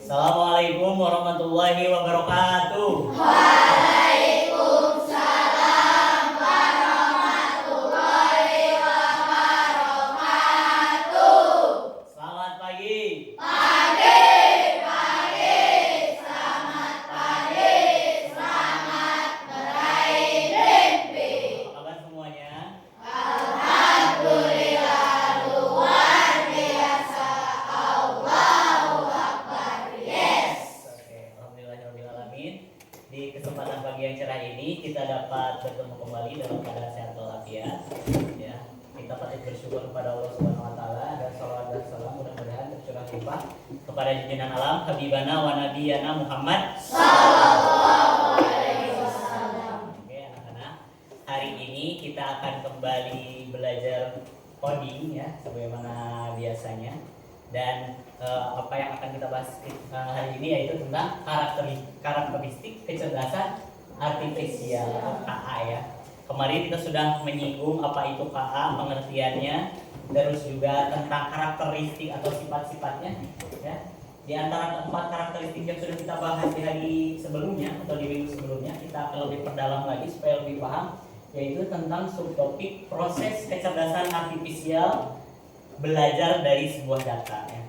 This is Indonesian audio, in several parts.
Assalamualaikum warahmatullahi wabarakatuh. Waalaikumsalam warahmatullahi wabarakatuh. Selamat pagi. Pagi, selamat pagi, selamat meraih mimpi. Apa kabar semuanya? Alhamdulillah luar biasa. Allahu Akbar. Yes. Oke, alhamdulillahirobbilalamin. Di kesempatan pagi yang cerah ini kita dapat bertemu kembali dalam keadaan sehat walafiat. Ya, kita patut bersyukur kepada Allah Subhanahu Wa Taala dan salawat dan salam mudah-mudahan tercurah limpah kepada junjungan alam Habibana wa Nabiyana Muhammad Sallallahu alaihi wasallam. Oke anak-anak, hari ini kita akan kembali belajar coding ya, sebagaimana biasanya. Dan apa yang akan kita bahas hari ini yaitu tentang karakteristik kecerdasan artifisial atau KA ya. Kemarin kita sudah menyinggung apa itu KA, pengertiannya, terus juga tentang karakteristik atau sifat-sifatnya ya. Di antara 4 karakteristik yang sudah kita bahas di hari sebelumnya atau di minggu sebelumnya, kita akan lebih perdalam lagi supaya lebih paham, yaitu tentang subtopik proses kecerdasan artifisial belajar dari sebuah data ya.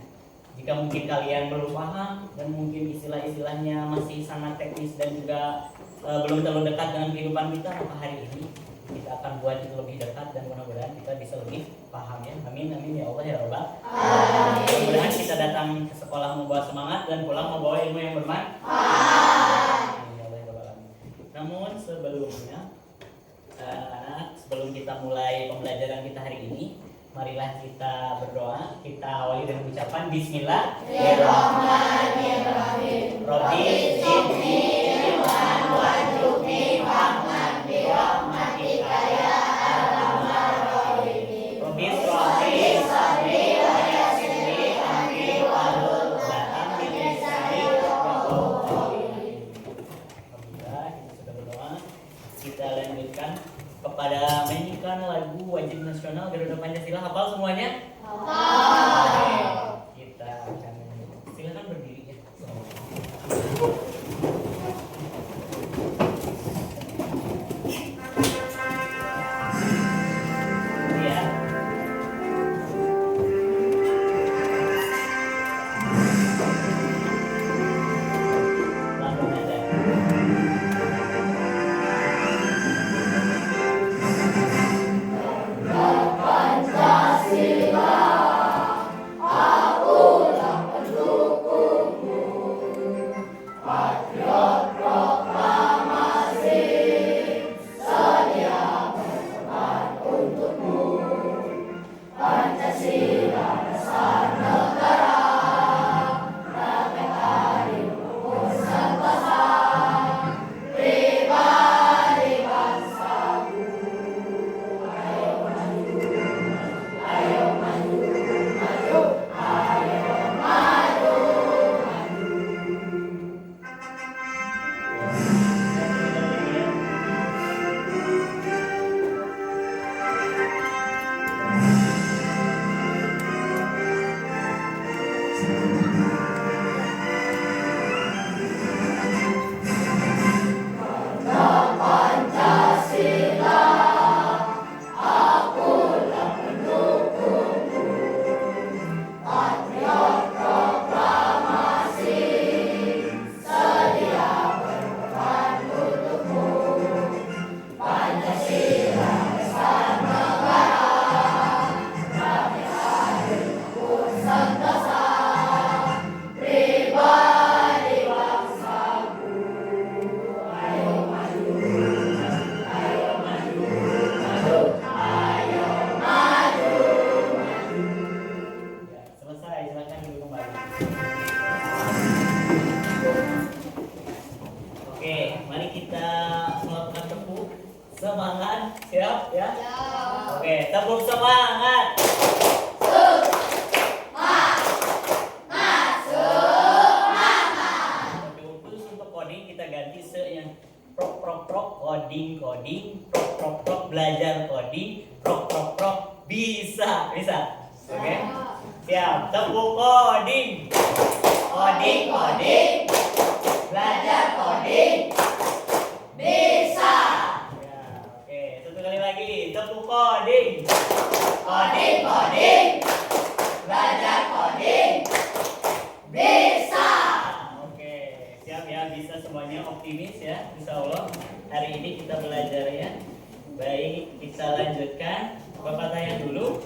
Jika mungkin kalian belum paham dan mungkin istilah-istilahnya masih sangat teknis dan juga belum terlalu dekat dengan kehidupan kita, maka hari ini kita akan buat itu lebih dekat dan mudah-mudahan kita bisa lebih paham ya. Amin amin ya Allah ya Rabbal alamin. Mudah-mudahan kita datang ke sekolah membawa semangat dan pulang membawa ilmu yang bermanfaat. Amin ya Allah ya Rabbal alamin. Namun sebelumnya anak-anak, sebelum kita mulai pembelajaran kita hari ini, marilah kita berdoa. Kita awali dengan ucapan Bismillahirrahmanirrahim. Rabbi zidni ilman warzuqni fahman bi rahmatika ya arhamar rahimin. Rabbi shrahli sadri wa yassir li amri wahlul 'uqdatam min lisani yafqahu qawli. Alhamdulillah, kita sudah berdoa. Kita lanjutkan kepada menyanyikan lagu wajib nasional Garuda Pancasila. Hafal semuanya? Hafal. Kita akan silakan berdiri ya. Ya. Langsung aja. Tepuk semangat. Khusus untuk coding kita ganti se yang prok coding prok belajar coding prok bisa. Oke? Siap. Tepuk coding. coding, belajar coding, bisa. Ya, oke, satu kali lagi, tepuk coding. Coding, belajar coding, bisa. Oke, siap ya, bisa semuanya, optimis ya, insya Allah. Hari ini kita belajar ya. Baik, kita lanjutkan. Bapak tanya dulu,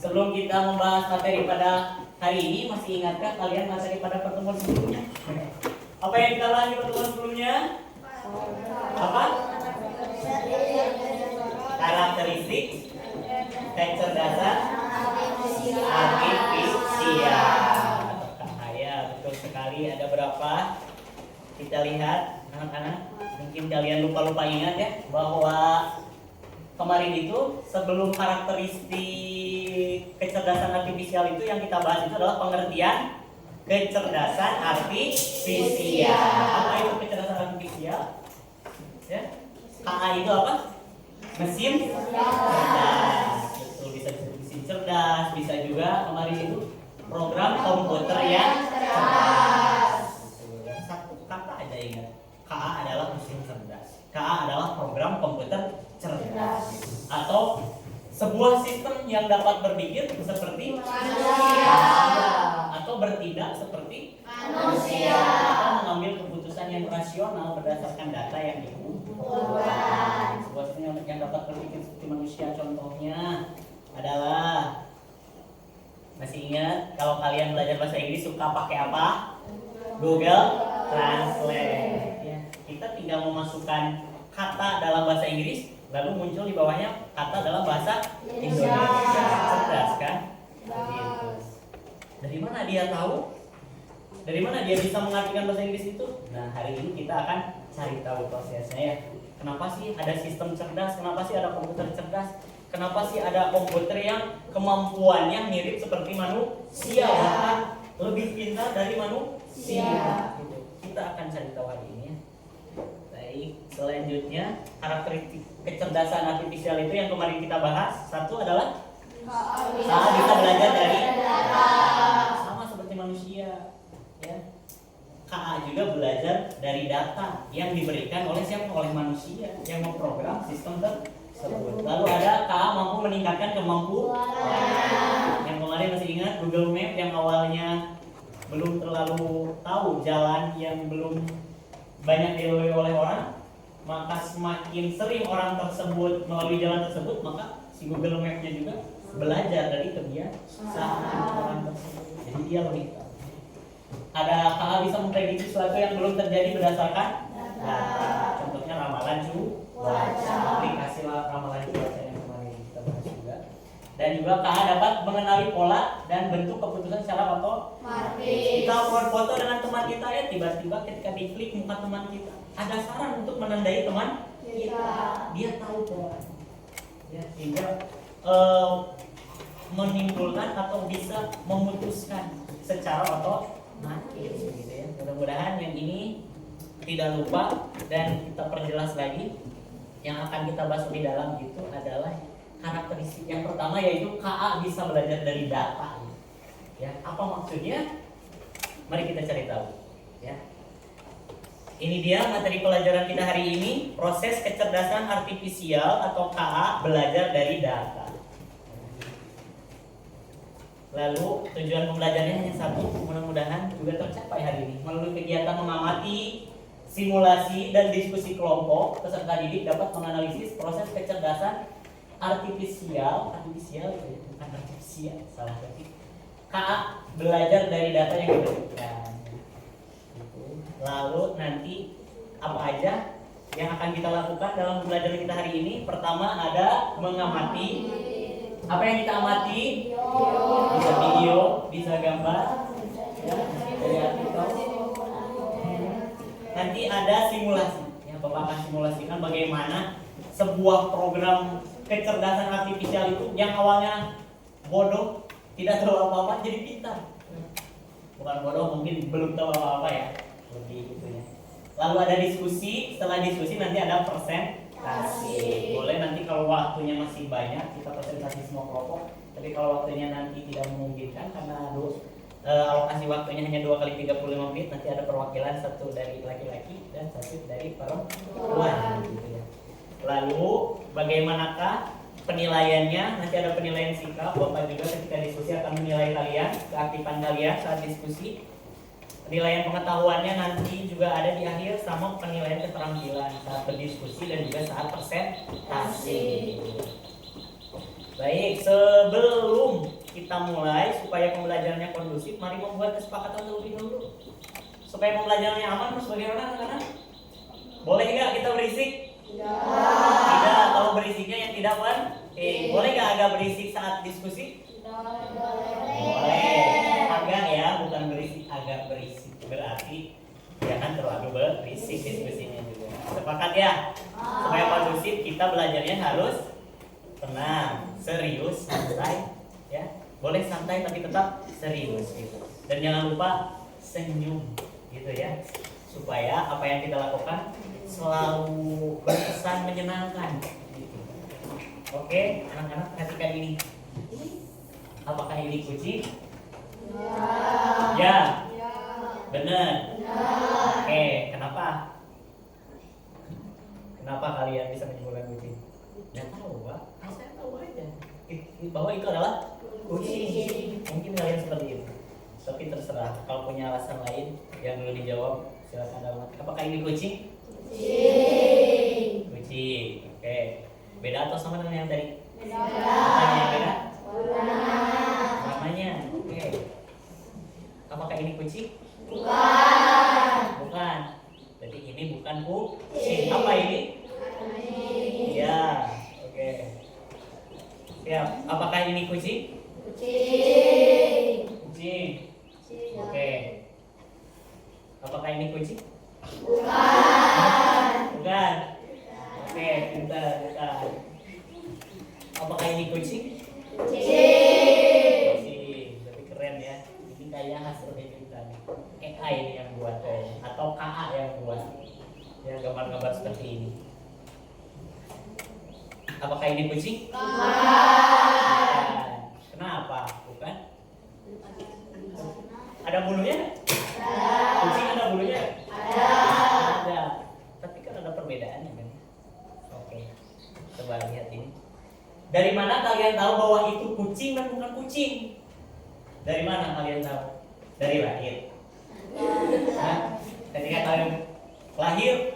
sebelum kita membahas materi pada hari ini, masih ingatkah kalian materi pada pertemuan sebelumnya? Apa yang kita bahas di pertemuan sebelumnya? Apa? Karakteristik kecerdasan artifisial. Ya, betul sekali. Ada berapa? Kita lihat, anak-anak. Mungkin kalian lupa-lupa ingat ya bahwa kemarin itu sebelum karakteristik kecerdasan artifisial itu yang kita bahas itu adalah pengertian kecerdasan artifisial. Apa itu kecerdasan artifisial? Ya. KA itu apa? Mesin cerdas. Betul, bisa disebut mesin cerdas, bisa juga kemarin itu program komputer yang cerdas. Betul. Satu kata aja ingat. KA adalah mesin cerdas. KA adalah program komputer cerdas. Atau sebuah sistem yang dapat berpikir seperti manusia atau bertindak seperti manusia atau mengambil keputusan yang rasional berdasarkan data yang dikumpulkan. Sebuah sistem yang dapat berpikir seperti manusia, contohnya adalah, masih ingat kalau kalian belajar bahasa Inggris suka pakai apa? Google Translate. Ya, kita tinggal memasukkan kata dalam bahasa Inggris, lalu muncul di bawahnya kata dalam bahasa Indonesia. Cerdas kan? Gitu. Dari mana dia tahu? Dari mana dia bisa mengartikan bahasa Inggris itu? Nah, hari ini kita akan cari tahu prosesnya ya. Kenapa sih ada sistem cerdas? Kenapa sih ada komputer cerdas? Kenapa sih ada komputer yang kemampuannya mirip seperti manusia, bahkan lebih pintar dari manusia? Gitu. Kita akan cari tahu hari ini ya. Baik, selanjutnya karakteristik kecerdasan artifisial itu yang kemarin kita bahas. Satu adalah bisa belajar dari sama seperti manusia. Ya. KA juga belajar dari data yang diberikan oleh siapa? Oleh manusia yang memprogram sistem tersebut. Lalu ada KA mampu meningkatkan kemampuan. Yang kemarin masih ingat Google Map yang awalnya belum terlalu tahu jalan yang belum banyak dilalui oleh orang, maka semakin sering orang tersebut melalui jalan tersebut, maka si Google Map-nya juga belajar dari kebiasaan orang tersebut. Jadi dia lebih tahu. Ada KA bisa memprediksi sesuatu yang belum terjadi berdasarkan data. Contohnya ramalan cuaca, aplikasi ramalan cuaca yang kemarin kita bahas juga. Dan juga KA dapat mengenali pola dan bentuk keputusan secara otomatis. Kita upload foto dengan teman kita ya, tiba-tiba ketika diklik muka teman kita, ada saran untuk menandai teman kita. Dia tahu pola. Ya, sehingga menimbulkan atau bisa memutuskan secara otomatis gitu ya. Mudah-mudahan yang ini tidak lupa dan kita perjelas lagi. Yang akan kita bahas lebih dalam itu adalah karakteristik yang pertama, yaitu KA bisa belajar dari data. Ya, apa maksudnya? Mari kita cari tahu. Ya. Ini dia materi pelajaran kita hari ini, proses kecerdasan artifisial atau KA belajar dari data. Lalu tujuan pembelajarannya hanya satu, mudah-mudahan juga tercapai hari ini. Melalui kegiatan mengamati, simulasi, dan diskusi kelompok, peserta didik dapat menganalisis proses kecerdasan artifisial, bukan artifisial, salah ketik. KA belajar dari data yang diberikan. Lalu nanti apa aja yang akan kita lakukan dalam pembelajaran kita hari ini? Pertama ada mengamati. Apa yang kita amati? Bisa video, bisa gambar, ya, dari artikel. Nanti ada simulasi. Ya, Bapak akan simulasikan bagaimana sebuah program kecerdasan artifisial itu yang awalnya bodoh, tidak tahu apa-apa, jadi pintar. Bukan bodoh, mungkin belum tahu apa-apa ya, lebih gitu ya. Lalu ada diskusi. Setelah diskusi nanti ada presentasi. Boleh nanti kalau waktunya masih banyak kita presentasi semua kelompok. Tapi kalau waktunya nanti tidak memungkinkan karena alokasi waktunya hanya 2 kali 35 menit. Nanti ada perwakilan, satu dari laki-laki dan satu dari perempuan gitu ya. Lalu bagaimanakah penilaiannya? Nanti ada penilaian sikap. Bapak juga ketika diskusi akan menilai kalian, keaktifan kalian saat diskusi. Penilaian pengetahuannya nanti juga ada di akhir, sama penilaian keterampilan saat berdiskusi dan juga saat presentasi. Baik, sebelum kita mulai supaya pembelajarannya kondusif, mari membuat kesepakatan terlebih dahulu. Supaya pembelajarannya aman, terus bagaimana anak-anak? Boleh nggak kita berisik? Tidak. Kalau berisiknya yang tidak boleh nggak agak berisik saat diskusi? Boleh. Agak ya, bukan berisik, agak berisik. Berarti jangan terlalu berisik diskusinya juga. Sepakat ya? Supaya kondusif kita belajarnya harus tenang, serius, santai, ya. Boleh santai tapi tetap serius gitu. Dan jangan lupa senyum gitu ya. Supaya apa yang kita lakukan selalu berkesan menyenangkan gitu. Oke, anak-anak perhatikan ini. Apakah ini kucing? Ya. Benar. Oke, kenapa? Kenapa kalian bisa menyimpulkan kucing? Nggak tahu, Pak. Saya tahu aja bahwa itu adalah kucing. Mungkin kalian seperti itu. Tapi terserah. Kalau punya alasan lain yang dulu dijawab, silakan dalam. Apakah ini kucing? Kucing. Oke. Beda atau sama dengan yang tadi? Beda. Namanya. Oke. Apakah ini kucing? Bukan. Jadi ini bukan kucing. Apa ini? Ya. Oke. Siap. Apakah ini kucing? Kucing. Oke. Apakah ini kucing? Bukan. Oke, pintar. Apakah ini kucing? Kucing. Tapi keren ya. Ini kayak hasil penelitian AI ini yang buat atau KA yang buat ya gambar-gambar seperti ini. Apakah ini kucing? Bukan. Kenapa? Bukan? Ada bulunya? Kucing ada bulunya? Ada. Tapi kan ada perbedaannya kan? Oke. Coba lihat ini. Dari mana kalian tahu bahwa itu kucing dan bukan kucing? Dari mana kalian tahu? Dari lahir. Nah, ketika kalian lahir,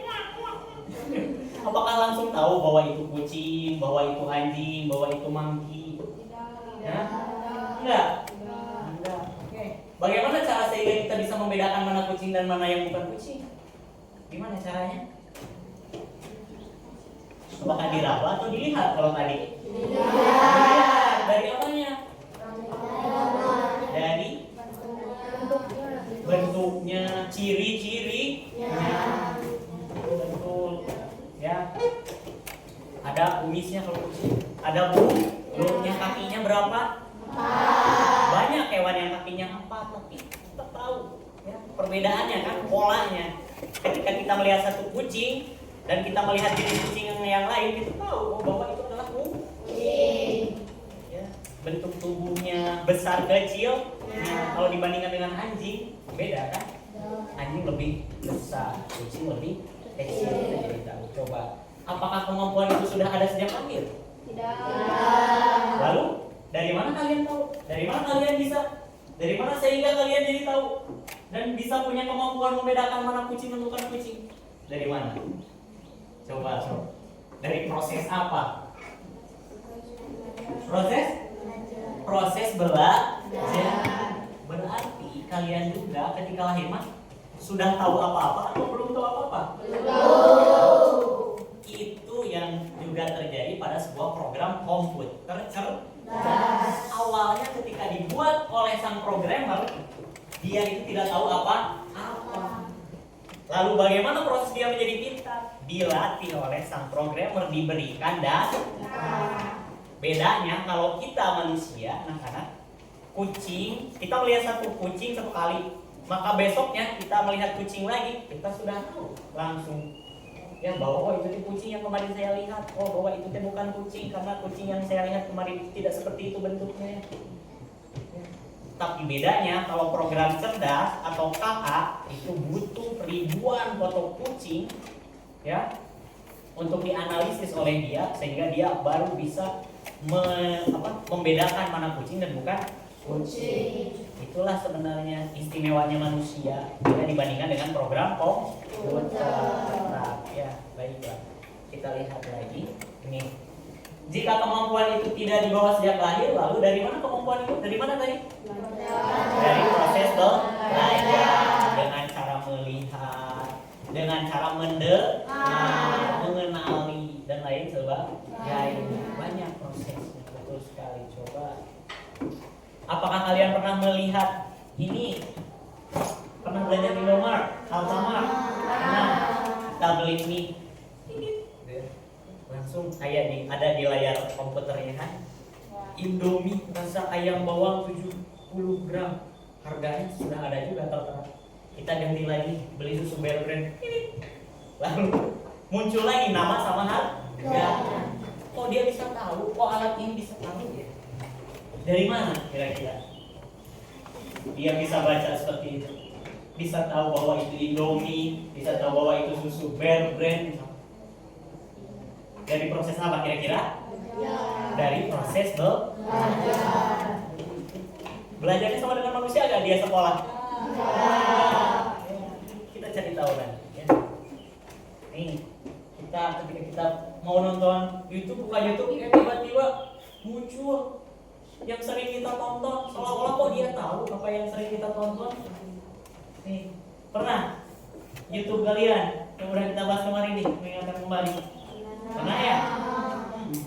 apakah langsung tahu bahwa itu kucing, bahwa itu anjing, bahwa itu monkey? Ya? Enggak. Oke. Bagaimana cara sehingga kita bisa membedakan mana kucing dan mana yang bukan kucing? Gimana caranya? Apakah diraba atau dilihat kalau tadi? Dilihat. Dari apanya? Dari bentuknya, ciri-cirinya. Betul. Ya. Ada kumisnya kalau kucing. Ada bulutnya, kakinya berapa? 4. Banyak hewan yang kakinya 4, tapi kita tahu ya, perbedaannya kan, polanya. Ketika kita melihat satu kucing dan kita melihat jenis kucing yang lain, kita tahu bahwa itu adalah kucing. Ya, bentuk tubuhnya besar kecil. Nah, kalau dibandingkan dengan anjing, beda kan? Anjing lebih besar, kucing lebih kecil. Jadi tahu. Coba, apakah kemampuan itu sudah ada sejak lahir? Tidak. Lalu dari mana kalian tahu? Dari mana kalian bisa? Dari mana sehingga kalian jadi tahu dan bisa punya kemampuan membedakan mana kucing dan bukan kucing? Dari mana? Coba. Dari proses apa? Proses belajar. Berarti kalian juga ketika lahir mah sudah tahu apa-apa atau belum tahu apa-apa? Belum. Itu yang juga terjadi pada sebuah program komputer cerdas. Awalnya ketika dibuat oleh sang programmer, dia itu tidak tahu apa-apa. Lalu bagaimana proses dia menjadi pintar? Dilatih oleh sang programmer, diberikan data. Bedanya kalau kita manusia, anak-anak, kucing, kita melihat satu kucing satu kali, maka besoknya kita melihat kucing lagi, kita sudah tahu langsung ya bahwa itu kucing yang kemarin saya lihat, bahwa itu bukan kucing karena kucing yang saya lihat kemarin tidak seperti itu bentuknya. Tapi bedanya kalau program cerdas atau KA itu butuh ribuan foto kucing ya untuk dianalisis oleh dia sehingga dia baru bisa membedakan mana kucing dan bukan kucing. Itulah sebenarnya istimewanya manusia bila dibandingkan dengan program komputer. Nah, ya, baiklah. Kita lihat lagi. Ini. Jika kemampuan itu tidak dibawa sejak lahir, lalu dari mana kemampuan itu? Dari mana tadi? Dari proses belajar dengan cara melihat, dengan cara mendengar, mengenali dan lain sebagainya. Banyak prosesnya, betul sekali. Coba. Apakah kalian pernah melihat ini? Pernah belajar di Indomaret, Alfamart? Nah, kita beli mie. Langsung kayak ada di layar komputernya kan? Indomie rasa ayam bawang 70 gram. Harganya sudah ada juga tertera. Kita ganti lagi beli susu Bear Brand. Lalu muncul lagi nama sama harga. Oh, dia bisa tahu, oh alat ini bisa tahu ya. Dari mana kira-kira? Dia bisa baca seperti itu. Bisa tahu bahwa itu Indomie, bisa tahu bahwa itu susu Bear Brand. Dari proses apa kira-kira? Dari proses belajar. Belajarnya sama dengan manusia gak dia sekolah? Kita cari tahu kan. Ya. Nih, ketika kita mau nonton YouTube, buka YouTube, tiba-tiba muncul yang sering kita tonton, seolah-olah kok dia tahu apa yang sering kita tonton. Nih, pernah YouTube kalian yang udah kita bahas kemarin nih, mengingatkan kembali. Pernah ya?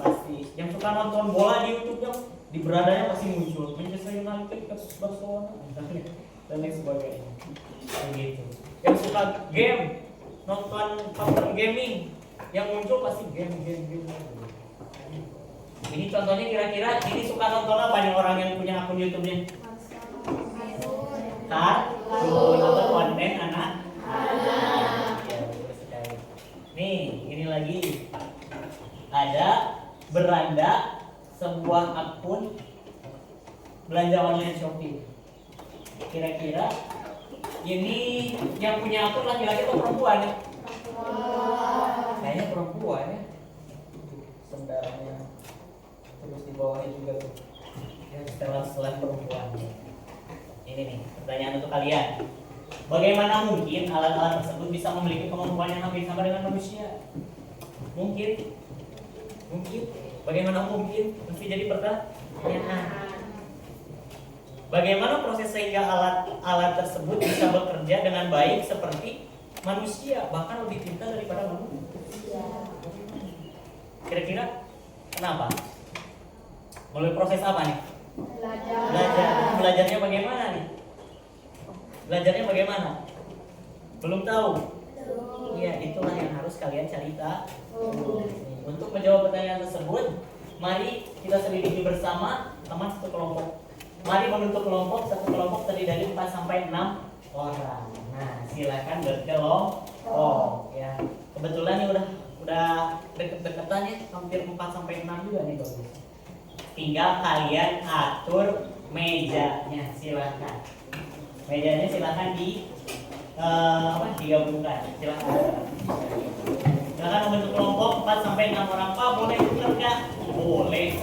Pasti. Yang suka nonton bola di YouTube yang di beradanya pasti muncul Manchester United versus Barcelona dan lain sebagainya. Begitu. Yang suka game, nonton gaming, yang muncul pasti game. Ini contohnya kira-kira ini suka nonton apa nih orang yang punya akun YouTube-nya? Kartun atau konten anak. Ya, betul sekali. Nih, ini lagi ada beranda sebuah akun belanja online Shopee. Kira-kira ini yang punya akun laki-laki atau perempuan ya? Kayaknya perempuan ya. Sendaranya terus di bawahnya juga tuh ya, setelah perempuan. Ini nih pertanyaan untuk kalian. Bagaimana mungkin alat-alat tersebut bisa memiliki kemampuan yang hampir sama dengan manusia? Mungkin. Bagaimana mungkin? Mesti jadi pertanyaan. Bagaimana proses sehingga alat tersebut bisa bekerja dengan baik seperti manusia, bahkan lebih pintar daripada manusia? Kira-kira kenapa? Melalui proses apa nih? Belajar. Belajarnya bagaimana nih? Belajarnya bagaimana? Belum tahu? Iya, itulah yang harus kalian cari tahu. Untuk menjawab pertanyaan tersebut, mari kita selidiki bersama teman satu kelompok. Mari membentuk kelompok, satu kelompok terdiri dari 4 sampai 6 orang. Nah, silakan berkelompok ya. Kebetulan ini udah deket-deketan ya, hampir 4 sampai 6 juga nih bagus. Tinggal kalian atur mejanya, silakan. Mejanya silakan digabungkan. Silakan membentuk kelompok 4 sampai 6 orang. Pak, boleh tuker enggak? Boleh.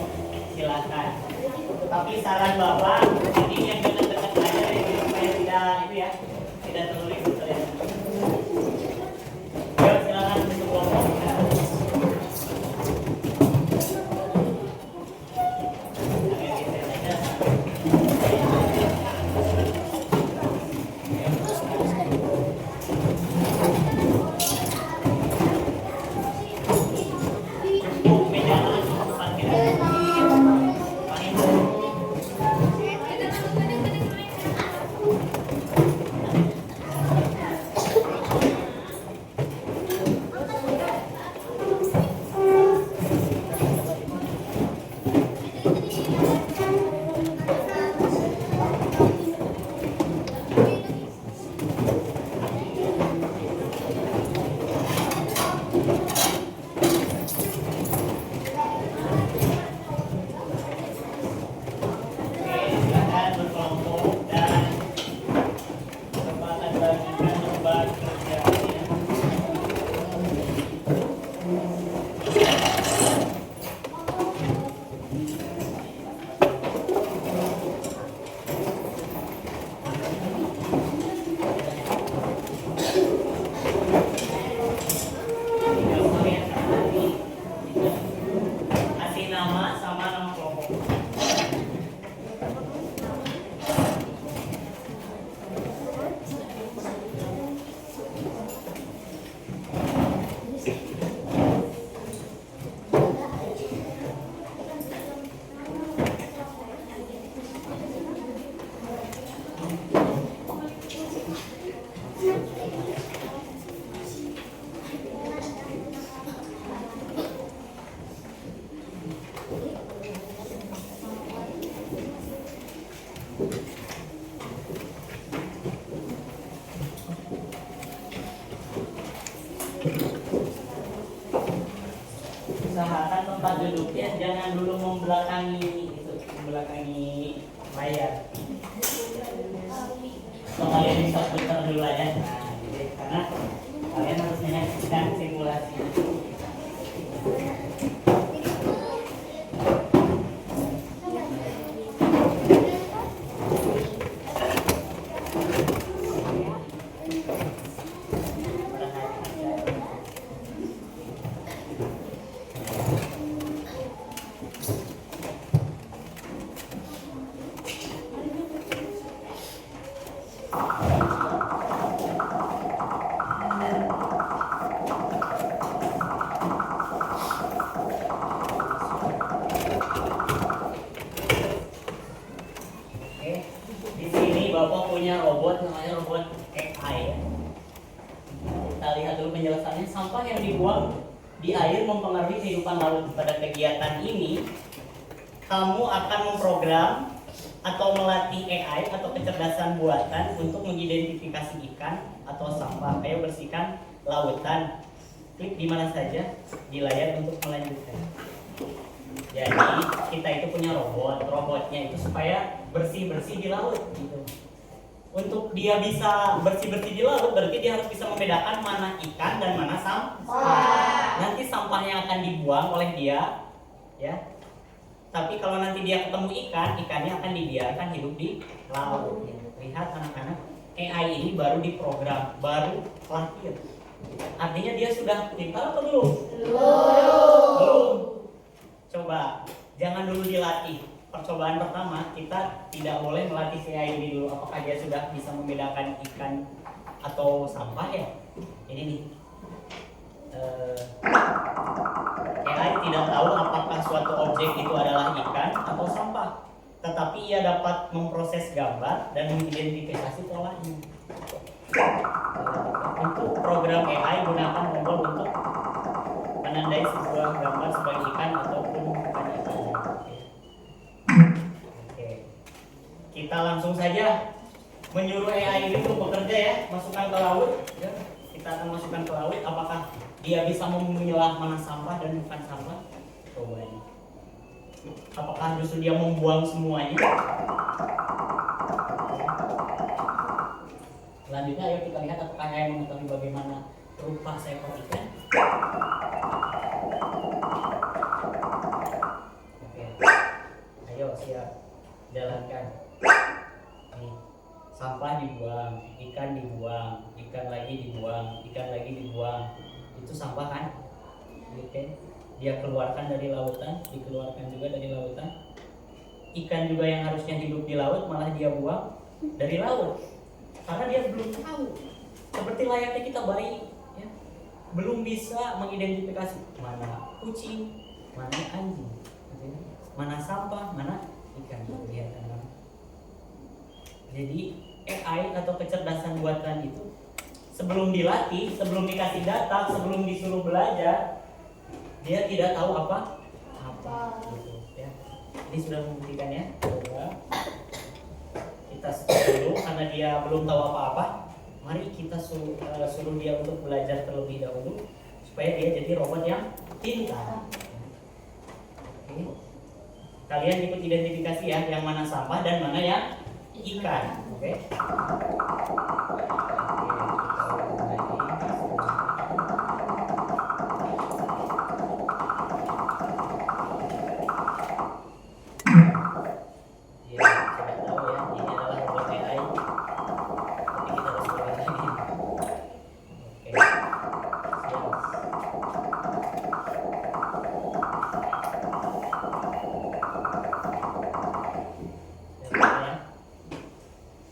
Silakan. Tapi saran Bapak, ini yang dekat-dekat aja ya, supaya tidak terlalu ribut ya. Yuk, silakan bentuk kelompok. Usahakan tempat duduknya jangan dulu membelakangi layar. Kalau kalian bisa putar dulu aja, nah, gitu. Karena kalian harus menyaksikan simulasi. Di sini Bapak punya robot namanya robot AI ya. Kita lihat dulu penjelasannya. Sampah yang dibuang di air mempengaruhi kehidupan laut. Pada kegiatan ini, kamu akan memprogram atau melatih AI atau kecerdasan buatan untuk mengidentifikasi ikan atau sampah. Ayo bersihkan lautan. Klik di mana saja di layar untuk melanjutkan. Jadi kita itu punya robotnya itu supaya bersih-bersih di laut gitu. Untuk dia bisa bersih-bersih di laut berarti dia harus bisa membedakan mana ikan dan mana sampah. Nanti sampahnya akan dibuang oleh dia ya. Tapi kalau nanti dia ketemu ikannya akan dibiarkan hidup di laut. Lihat anak-anak, AI ini baru diprogram, baru lahir. Artinya dia sudah pintar atau belum? Belum. Coba, jangan dulu dilatih. Percobaan pertama, kita tidak boleh melatih si AI ini dulu. Apakah dia sudah bisa membedakan ikan atau sampah ya? Ini nih. AI tidak tahu apakah suatu objek itu adalah ikan atau sampah. Tetapi ia dapat memproses gambar dan mengidentifikasi polanya. Untuk program AI, gunakan tombol untuk menandai sebuah gambar sebagai ikan ataupun bukan ikan. Oke. Kita langsung saja menyuruh AI ini untuk bekerja ya, masukkan ke laut. Ya. Kita akan masukkan ke laut. Apakah dia bisa memilah mana sampah dan bukan sampah? Coba ini. Apakah justru dia membuang semuanya? Selanjutnya ayo kita lihat apakah AI mengetahui bagaimana rupa seekor ikan. Oke, ayo siap, jalankan. Nih, sampah dibuang, ikan dibuang, ikan lagi dibuang, ikan lagi dibuang. Itu sampah kan? Oke, dia keluarkan dari lautan, dikeluarkan juga dari lautan. Ikan juga yang harusnya hidup di laut malah dia buang dari laut. Karena dia belum tahu. Seperti layaknya kita bayi, ya, belum bisa mengidentifikasi mana kucing, mana anjing, mana sampah, mana ikan. Lihat kan? Jadi AI atau kecerdasan buatan itu sebelum dilatih, sebelum dikasih data, sebelum disuruh belajar, dia tidak tahu apa. Gitu, ya. Ini sudah membuktikan ya. Coba kita stop dulu karena dia belum tahu apa-apa. Mari kita suruh dia untuk belajar terlebih dahulu supaya dia jadi robot yang pintar. Oke. Kalian ikut identifikasi ya, yang mana sampah dan mana yang ikan. Oke.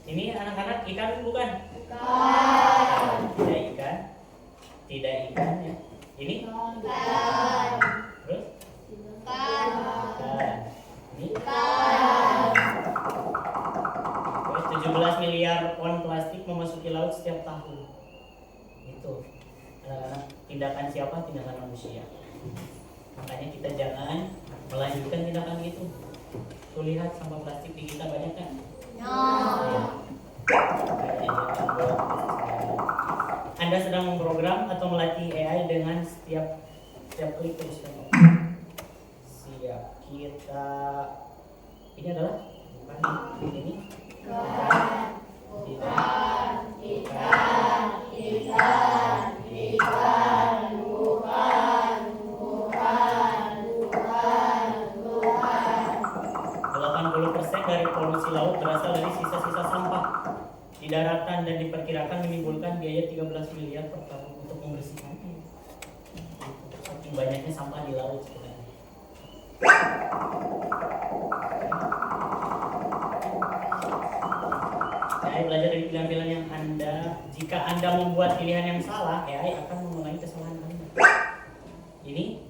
Ini anak-anak ikan bukan? Bukan. Itu anak-anak, tindakan siapa? Tindakan manusia. Makanya kita jangan melanjutkan tindakan itu. Tuh lihat sampah plastik di kita banyak kan? Ya. Anda sedang memprogram atau melatih AI dengan setiap klik terus kan? Siap. Kita ini adalah bukan ini. Dari polusi laut berasal dari sisa-sisa sampah di daratan dan diperkirakan menimbulkan biaya 13 miliar per tahun untuk membersihkannya. Saking banyaknya sampah di laut sebenarnya. AI belajar dari pilihan-pilihan yang jika Anda membuat pilihan yang salah, AI akan mengulangi kesalahan Anda. Ini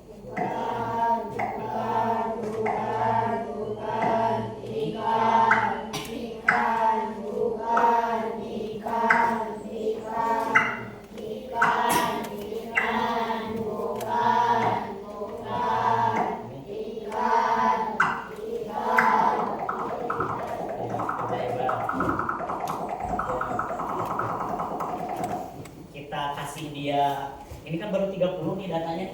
dia, ini kan baru 30 nih datanya.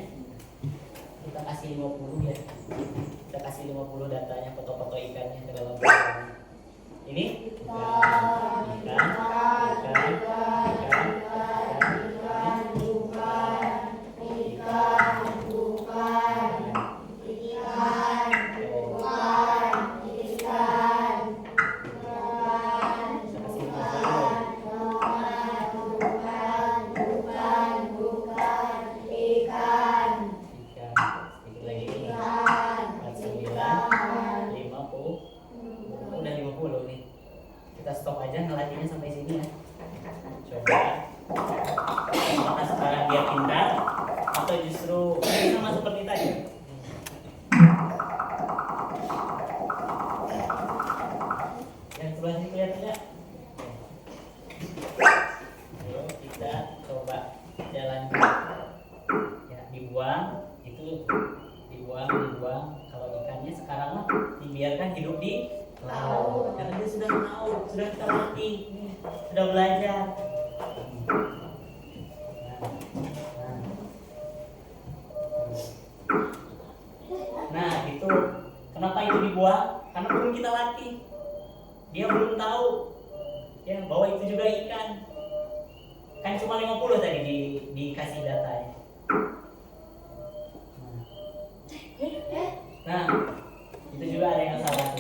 Kita kasih 50 ya. Kita kasih 50 datanya, foto-foto ikannya ke dalam program. Ini ikan. Kita stop aja ngelatihnya sampai sini ya. Coba apakah sekarang dia pintar atau justru sama seperti tadi? Yang sebelah sini kelihatan tidak? Ayo kita coba jalan ya, dibuang itu dibuang. Kalau ikannya sekarang mah dibiarkan hidup di laut karena dia sudah tahu, sudah kita latih, sudah belajar. Nah itu kenapa itu dibuang? Karena belum kita latih, dia belum tahu ya bahwa itu juga ikan. Kan cuma 50 tadi dikasih datanya. Nah itu juga ada yang salah.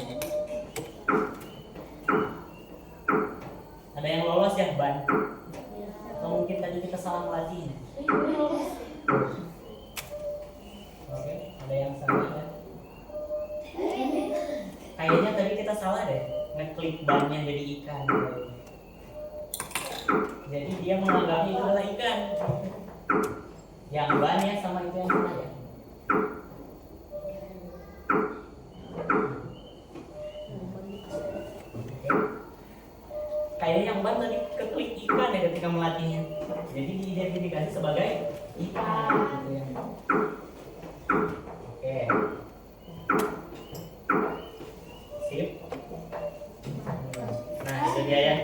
Ada yang lolos ya Ban? Atau mungkin tadi kita salah melatihnya? Oke, ada yang salah ya? Kayaknya tadi kita salah deh, ngeklik bannya jadi ikan. Jadi dia menganggapnya itu adalah ikan. Yang bannya sama itu yang salah ya? Kayaknya yang ban tadi keklik ikan ya ketika melatihnya. Jadi diidentifikasi sebagai ikan gitu ya. Oke. Sip. Nah itu dia ya.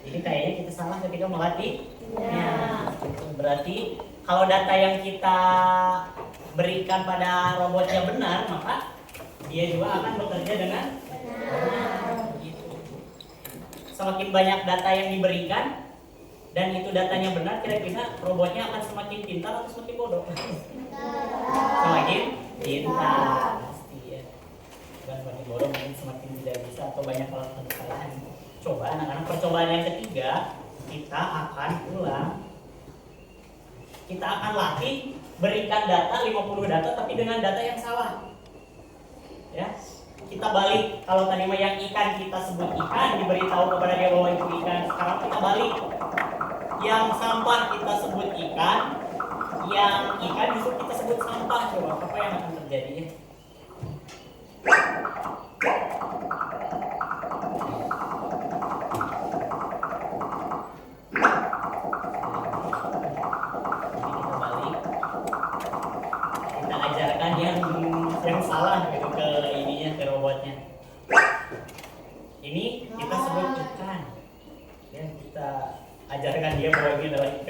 Ini kayaknya kita salah ketika melatih. Ya. Berarti kalau data yang kita berikan pada robotnya benar, maka dia juga akan bekerja dengan benar. Semakin banyak data yang diberikan dan itu datanya benar, kira-kira robotnya akan semakin pintar atau semakin bodoh? Semakin pintar pasti ya. Bukan semakin bodoh, mungkin semakin tidak bisa atau banyak melakukan kesalahan. Coba anak-anak, percobaan yang ketiga kita akan ulang. Kita akan latih berikan data 50 data tapi dengan data yang salah. Ya. Kita balik, kalau tadi mah yang ikan kita sebut ikan, diberitahu kepada dia bahwa itu ikan. Sekarang kita balik, yang sampah kita sebut ikan, yang ikan justru kita sebut sampah. Coba apa yang akan terjadi?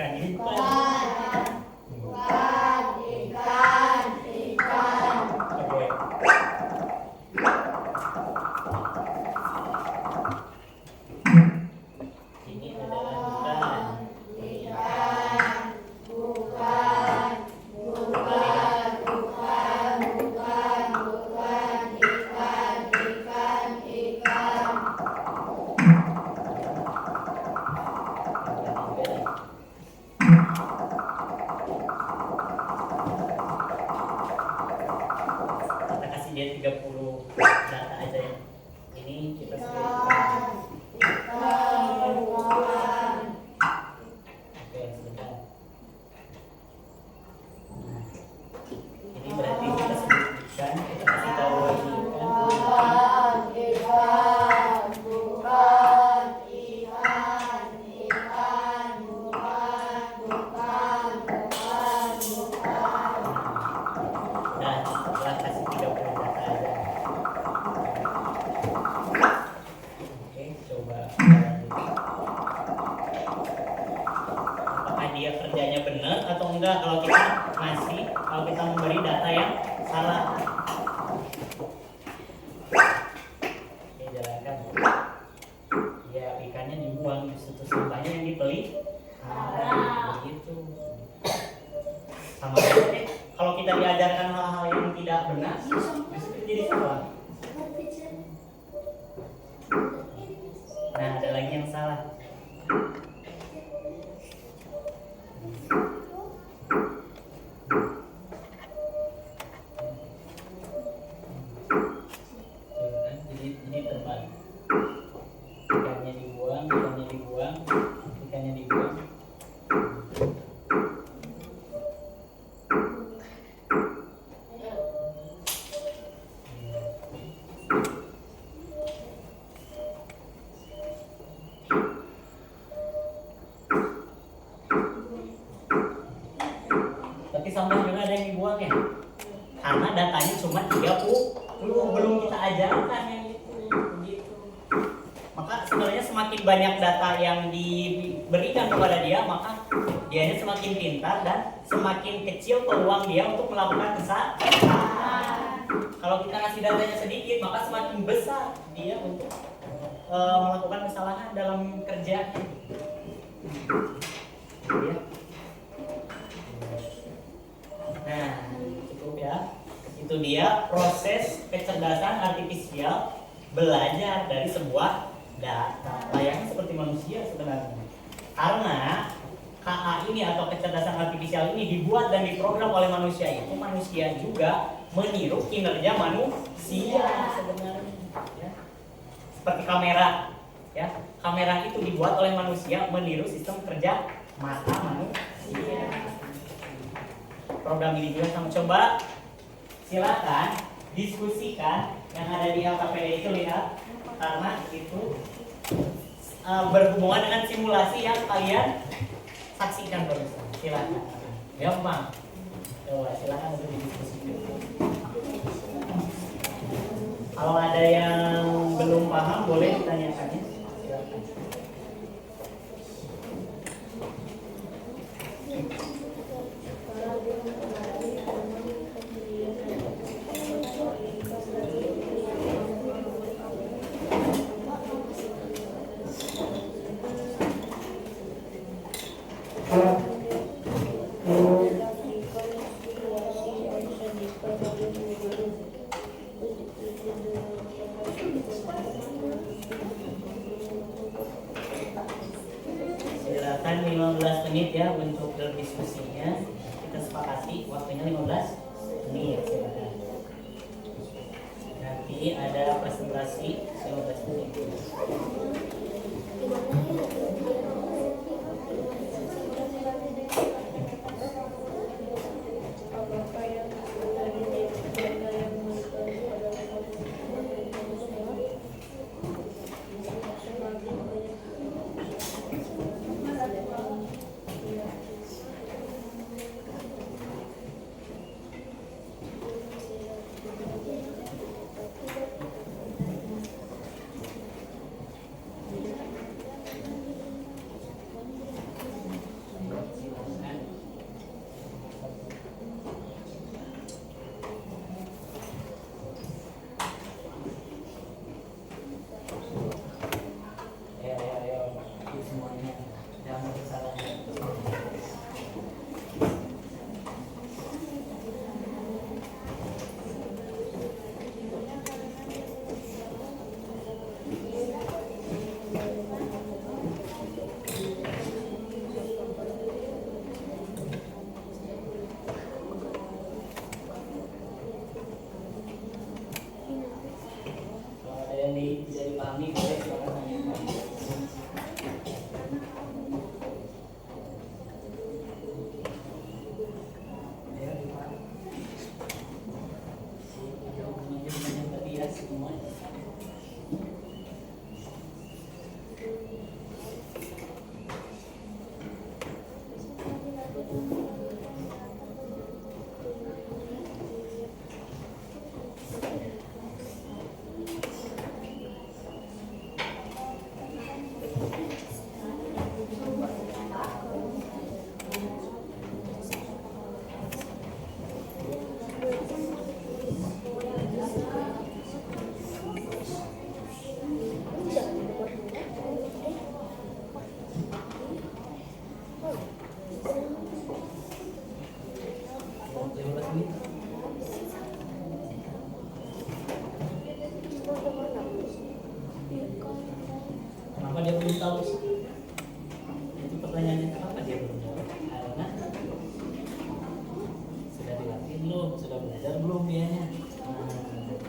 ikan ini bukan. Ikan. Oke. Ini adalah bukan. Kita kasih dia 30 data aja ya. Ini kita sudah. Oke, sebentar. Nah, ini berarti kita sebutkan, kita kasih tahu lagi nah setelah kasih 30 data aja. Oke, coba apakah dia kerjanya benar atau enggak kalau kita memberi data yang salah. Oke, jalankan. Ya, ikannya dibuang, justru sampahnya yang dipelih. Begitu. Sama aja deh. Kalau kita diajarkan hal-hal yang tidak benar, justru jadi salah. Nah, ada lagi yang salah. Tuh kan, jadi terbalik. Ikannya dibuang. Tapi sampah juga ada yang dibuang ya. Karena datanya cuma 30, belum kita ajarkan yang itu. Begitu. Maka sebenarnya semakin banyak data yang diberikan kepada dia, maka dianya semakin pintar dan semakin kecil peluang dia untuk melakukan kesalahan. Kalau kita kasih datanya sedikit, maka semakin besar dia untuk melakukan kesalahan dalam kerja. Ya. Nah, cukup ya. Itu dia proses kecerdasan artifisial belajar dari sebuah data. Layaknya seperti manusia sebenarnya. Karena KA ini atau kecerdasan artifisial ini dibuat dan diprogram oleh manusia, itu manusia juga meniru kinerja manusia sebenarnya. Ya. Seperti kamera, ya. Kamera itu dibuat oleh manusia meniru sistem kerja mata manusia. Program ini juga sama, coba silakan diskusikan yang ada di LKPD itu, lihat, karena itu berhubungan dengan simulasi yang kalian saksikan barusan. Silakan, gampang. Coba silakan untuk didiskusikan. Kalau ada yang belum paham boleh ditanyakannya. Silakan. Silakan 15 menit ya untuk berdiskusinya. Kita sepakati waktunya 15 menit. Silakan. Nanti ada presentasi 15 menit. 15 menit. Kenapa dia belum tahu sih? Itu pertanyaannya, kenapa dia belum tahu? Karena sudah dilatih belum, sudah belajar belum dianya. Nah, gitu.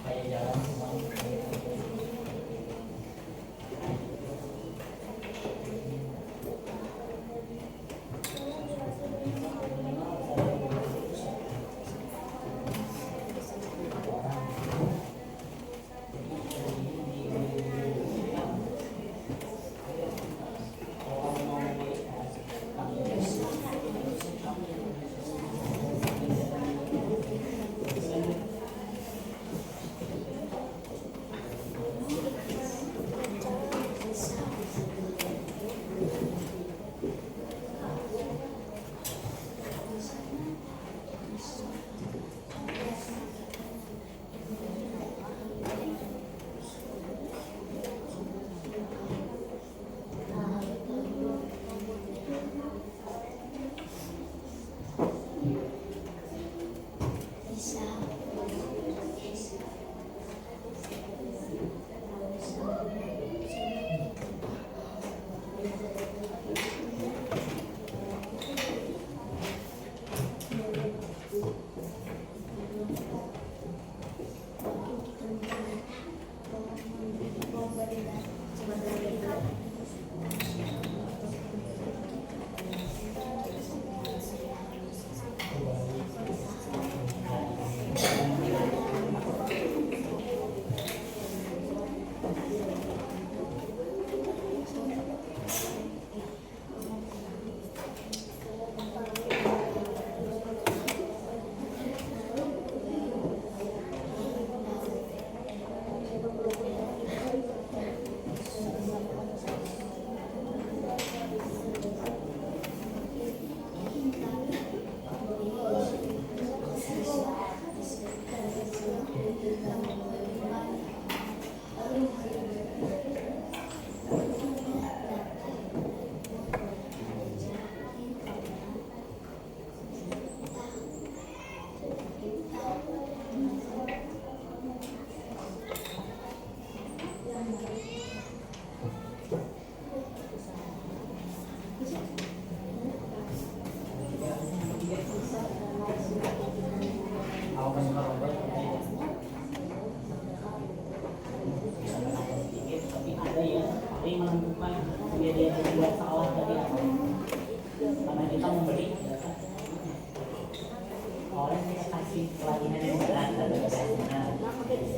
Kayak jalan semuanya.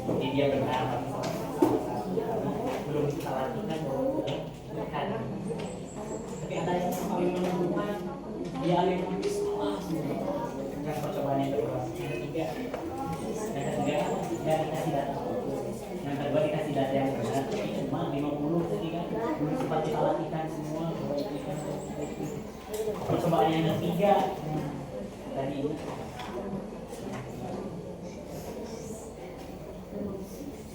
Jadi dia benar belum kita latihan kan. Tapi ada yang paling menentukan dia ada yang salah semua. Yang percobaan yang kedua, yang ketiga ya dikasih data. Yang kedua dikasih data yang benar, tapi cuma 50 tadi kan belum sempat kita latihan semua. Percobaan yang ketiga tadi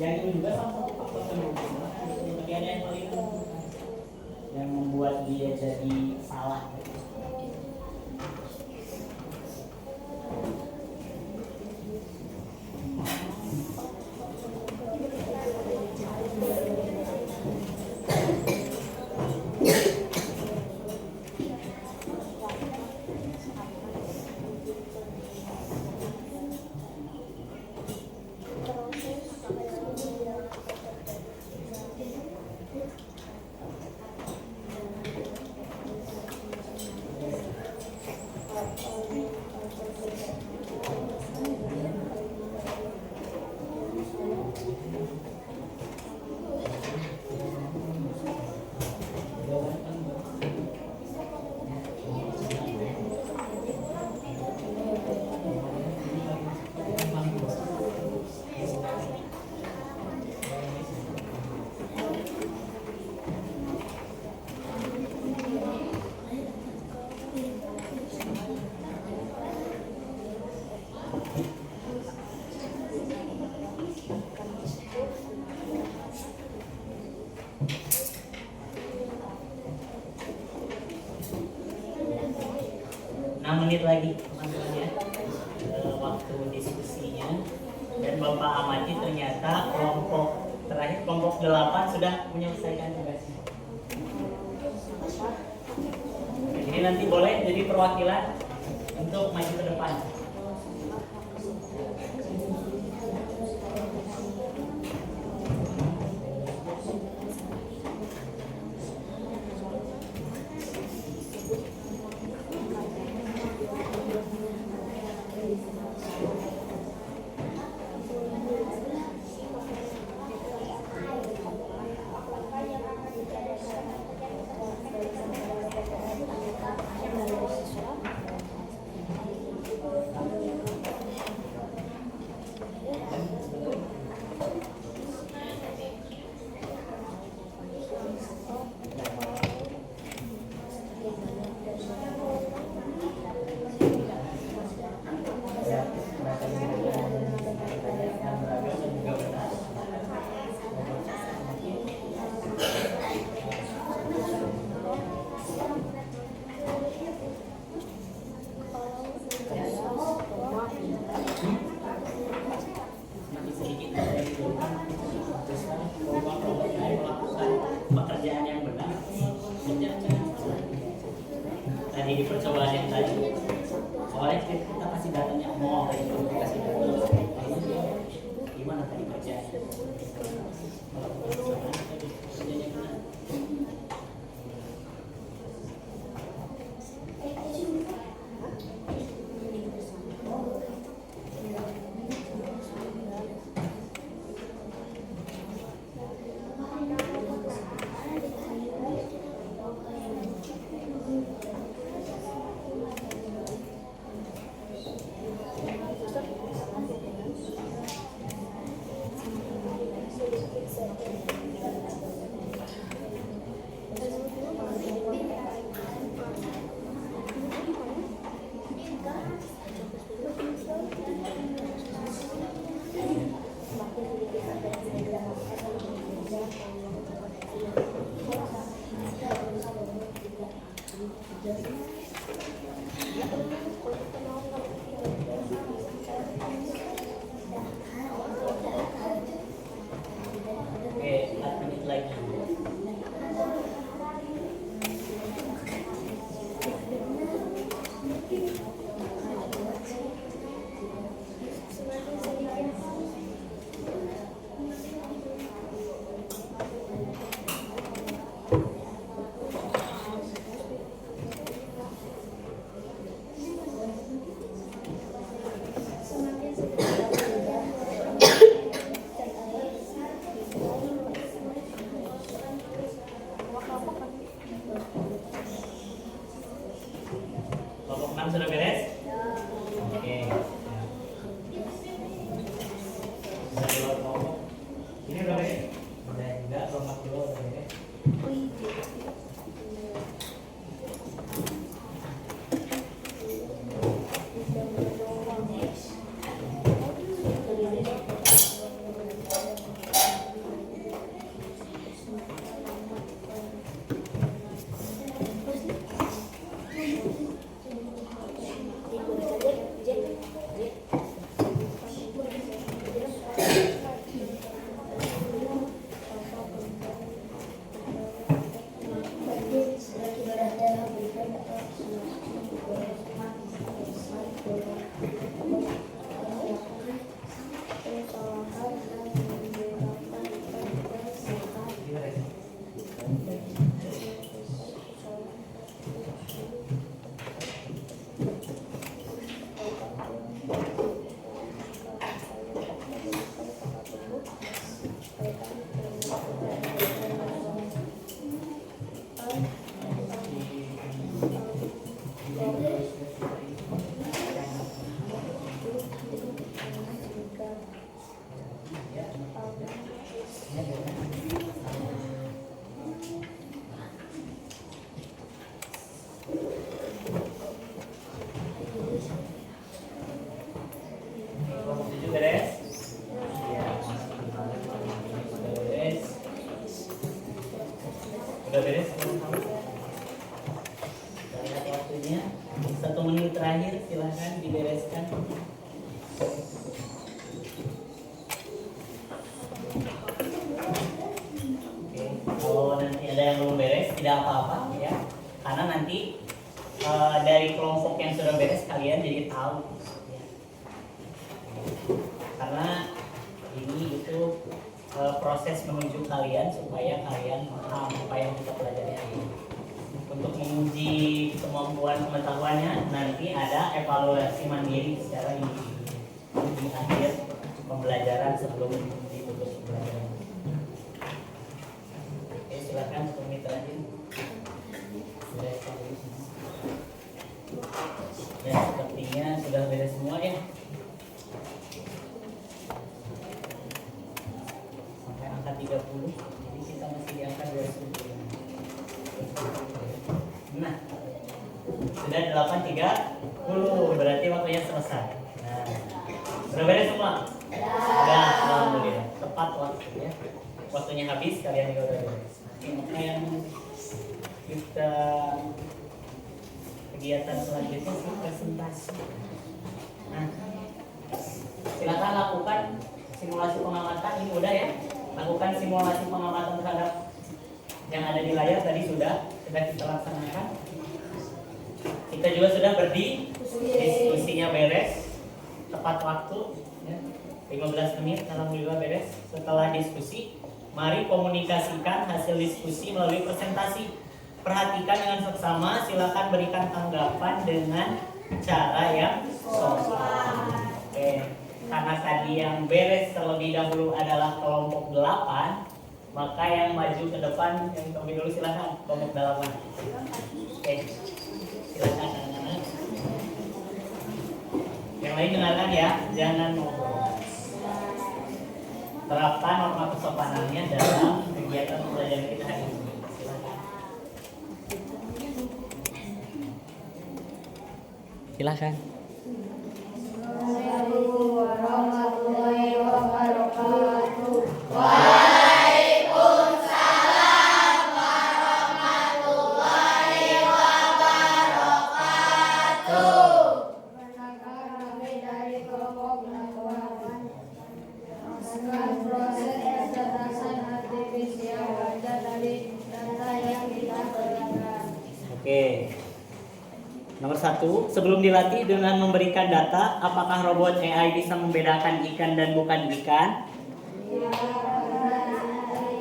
Yang ini juga salah satu faktor pendukung. Tapi ada yang paling yang membuat dia jadi salah. Menit lagi teman-teman ya, waktu diskusinya, dan Bapak amati ternyata kelompok terakhir kelompok 8 sudah menyelesaikan tugasnya. Jadi nanti boleh jadi perwakilan untuk maju ke depan. Pekerjaan yang benar. Tadi di percobaan yang tadi, awalnya kita kasih datanya mau kayak gitu, kasih data. Gimana tadi kerjaan? Udah beres? Kita lihat waktunya. 1 menit terakhir, silahkan dibereskan. Oke, kalau nanti ada yang belum beres, tidak apa-apa ya. Karena nanti dari kelompok yang sudah beres kalian jadi tahu ya. Karena ini itu proses menuju kalian supaya kalian paham apa yang kita pelajari hari ini. Untuk menguji kemampuan pengetahuannya nanti ada evaluasi mandiri secara individu di akhir pembelajaran sebelum ditutup pembelajaran. Oke, silakan 1 menit terakhir. Ya, sepertinya sudah beres semua ya. Sampai angka 30, jadi kita masih di angka 20. Nah, sudah 8.30, berarti waktunya selesai. Nah, sudah beres semua? Sudah, alhamdulillah. Tepat waktu ya. Waktunya habis, kalian juga udah beres. Maka yang kita kegiatan selanjutnya sih presentasi. Nah, silakan lakukan simulasi pengamatan. Ini udah ya. Lakukan simulasi pengamatan terhadap yang ada di layar tadi sudah kita laksanakan. Kita juga sudah diskusinya beres tepat waktu ya. 15 menit alhamdulillah beres. Setelah diskusi, mari komunikasikan hasil diskusi melalui presentasi. Perhatikan dengan seksama, silakan berikan tanggapan dengan cara yang sopan. Oke, karena tadi yang beres terlebih dahulu adalah kelompok 8, maka yang maju ke depan yang kami dulu silakan kelompok 8. Oke, silakan anak-anak. Yang lain dengarkan ya, jangan ngobrol. Terapkan norma kesopanannya dalam kegiatan pembelajaran kita hari ini. Silakan. Assalamualaikum warahmatullahi wabarakatuh. Waalaikumsalam warahmatullahi wabarakatuh. Perkenalkan kami dari kelompok 8. Melaksanakan proses kecerdasan artifisial belajar dari data yang kita berikan. Oke. Nomor 1, sebelum dilatih dengan memberikan data, apakah robot AI bisa membedakan ikan dan bukan ikan? Ya, karena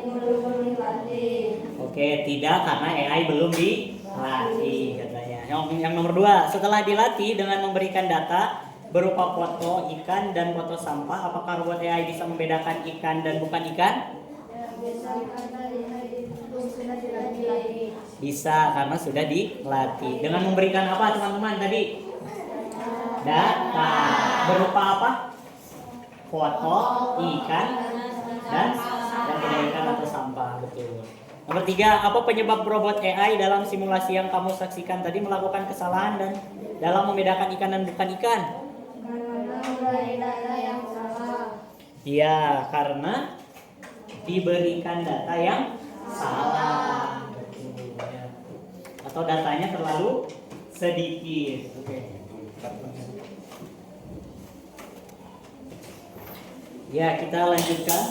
ini belum dilatih. Oke, tidak karena AI belum dilatih katanya. Yang nomor 2, setelah dilatih dengan memberikan data berupa foto ikan dan foto sampah, apakah robot AI bisa membedakan ikan dan bukan ikan? Ya, bisa karena ini belum sudah dilatih. Bisa karena sudah dilatih. Dengan memberikan apa teman-teman tadi? Data. Berupa apa? Foto, ikan, dan tidak ikan atau sampah. Betul. Nomor 3, apa penyebab robot AI dalam simulasi yang kamu saksikan tadi melakukan kesalahan dan dalam membedakan ikan dan bukan ikan? Karena memberi data yang salah. Iya, karena diberikan data yang salah. Betul, ya. Atau datanya terlalu sedikit. Oke. Ya, kita lanjutkan.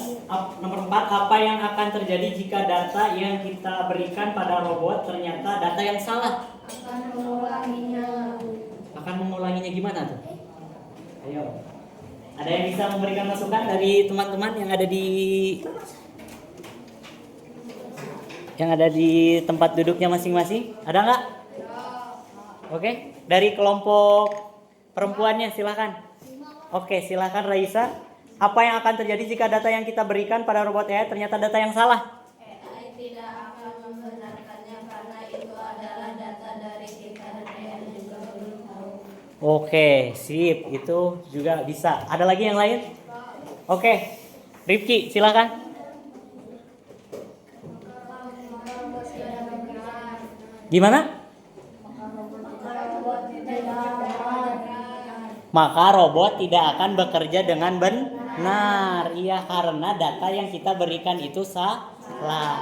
Nomor 4, apa yang akan terjadi jika data yang kita berikan pada robot ternyata data yang salah? Akan mengulanginya. Akan mengulanginya gimana tuh? Ayo. Ada yang bisa memberikan masukan dari teman-teman yang ada di tempat duduknya masing-masing? Ada nggak? Oke, dari kelompok perempuannya silakan. Oke, silakan Raisa. Apa yang akan terjadi jika data yang kita berikan pada robot AI ternyata data yang salah? AI tidak akan membenarkannya karena itu adalah data dari kita dan AI juga belum tahu. Oke, sip. Itu juga bisa. Ada lagi yang lain? Oke, Rifki silakan. Gimana? Maka robot tidak akan bekerja dengan benar. Benar, iya karena data yang kita berikan itu salah.